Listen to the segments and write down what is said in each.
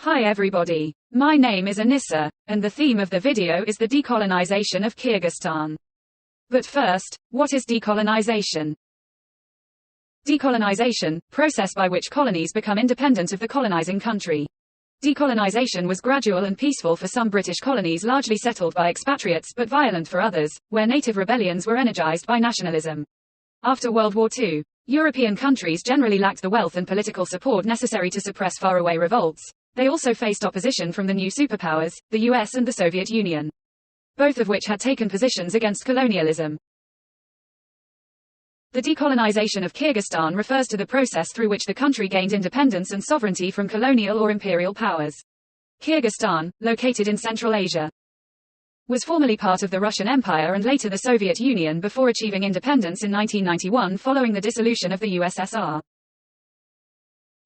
Hi everybody. My name is Anissa, and the theme of the video is the decolonization of Kyrgyzstan. But first, what is decolonization? Decolonization, process by which colonies become independent of the colonizing country. Decolonization was gradual and peaceful for some British colonies largely settled by expatriates but violent for others, where native rebellions were energized by nationalism. After World War II, European countries generally lacked the wealth and political support necessary to suppress faraway revolts. They also faced opposition from the new superpowers, the US and the Soviet Union, both of which had taken positions against colonialism. The decolonization of Kyrgyzstan refers to the process through which the country gained independence and sovereignty from colonial or imperial powers. Kyrgyzstan, located in Central Asia, was formerly part of the Russian Empire and later the Soviet Union before achieving independence in 1991 following the dissolution of the USSR.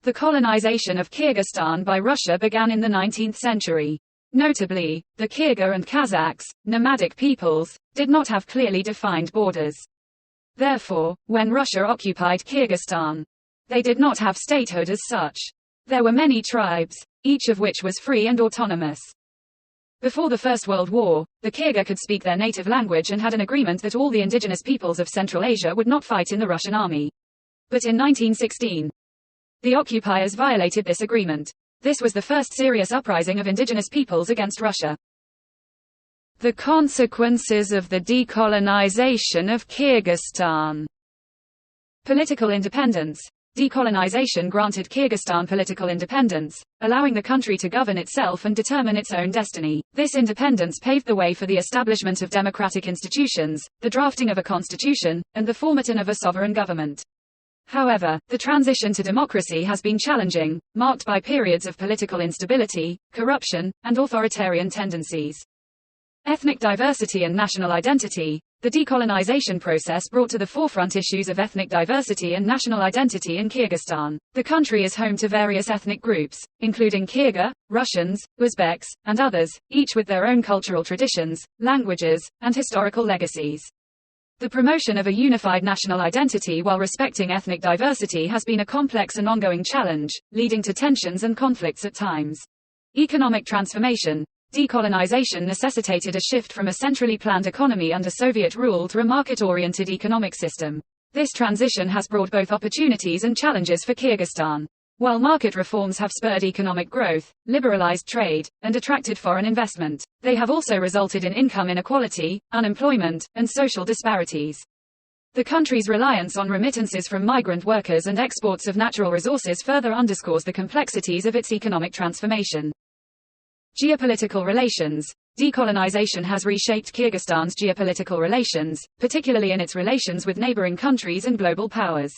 The colonization of Kyrgyzstan by Russia began in the 19th century. Notably, the Kyrgyz and Kazakhs, nomadic peoples, did not have clearly defined borders. Therefore, when Russia occupied Kyrgyzstan, they did not have statehood as such. There were many tribes, each of which was free and autonomous. Before the First World War, the Kyrgyz could speak their native language and had an agreement that all the indigenous peoples of Central Asia would not fight in the Russian army. But in 1916, the occupiers violated this agreement. This was the first serious uprising of indigenous peoples against Russia. The consequences of the decolonization of Kyrgyzstan. Political independence. Decolonization granted Kyrgyzstan political independence, allowing the country to govern itself and determine its own destiny. This independence paved the way for the establishment of democratic institutions, the drafting of a constitution, and the formation of a sovereign government. However, the transition to democracy has been challenging, marked by periods of political instability, corruption, and authoritarian tendencies. Ethnic diversity and national identity. The decolonization process brought to the forefront issues of ethnic diversity and national identity in Kyrgyzstan. The country is home to various ethnic groups, including Kyrgyz, Russians, Uzbeks, and others, each with their own cultural traditions, languages, and historical legacies. The promotion of a unified national identity while respecting ethnic diversity has been a complex and ongoing challenge, leading to tensions and conflicts at times. Economic transformation. Decolonization necessitated a shift from a centrally planned economy under Soviet rule to a market-oriented economic system. This transition has brought both opportunities and challenges for Kyrgyzstan. While market reforms have spurred economic growth, liberalized trade, and attracted foreign investment, they have also resulted in income inequality, unemployment, and social disparities. The country's reliance on remittances from migrant workers and exports of natural resources further underscores the complexities of its economic transformation. Geopolitical relations. Decolonization has reshaped Kyrgyzstan's geopolitical relations, particularly in its relations with neighboring countries and global powers.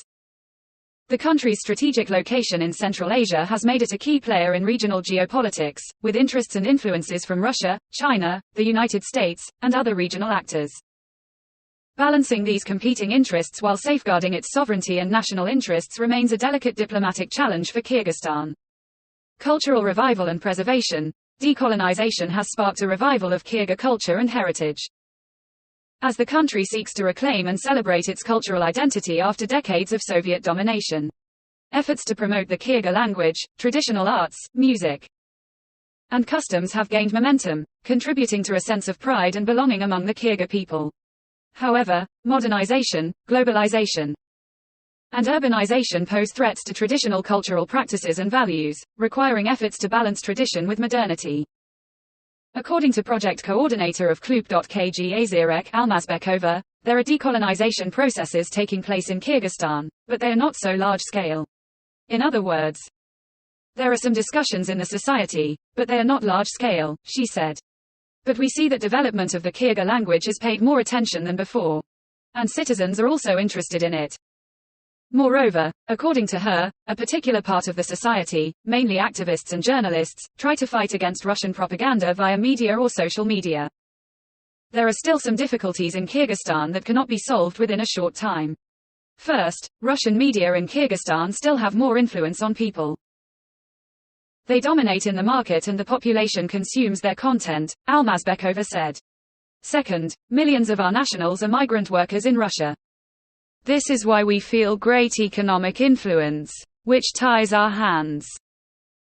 The country's strategic location in Central Asia has made it a key player in regional geopolitics, with interests and influences from Russia, China, the United States, and other regional actors. Balancing these competing interests while safeguarding its sovereignty and national interests remains a delicate diplomatic challenge for Kyrgyzstan. Cultural revival and preservation. Decolonization has sparked a revival of Kyrgyz culture and heritage. As the country seeks to reclaim and celebrate its cultural identity after decades of Soviet domination. Efforts to promote the Kyrgyz language, traditional arts, music, and customs have gained momentum, contributing to a sense of pride and belonging among the Kyrgyz people. However, modernization, globalization, and urbanization pose threats to traditional cultural practices and values, requiring efforts to balance tradition with modernity. According to project coordinator of Klub.kg Azirek Almazbekova, there are decolonization processes taking place in Kyrgyzstan, but they are not so large-scale. In other words, there are some discussions in the society, but they are not large-scale, she said. But we see that development of the Kyrgyz language is paid more attention than before. And citizens are also interested in it. Moreover, according to her, a particular part of the society, mainly activists and journalists, try to fight against Russian propaganda via media or social media. There are still some difficulties in Kyrgyzstan that cannot be solved within a short time. First, Russian media in Kyrgyzstan still have more influence on people. They dominate in the market and the population consumes their content, Almazbekova said. Second, millions of our nationals are migrant workers in Russia. This is why we feel great economic influence, which ties our hands.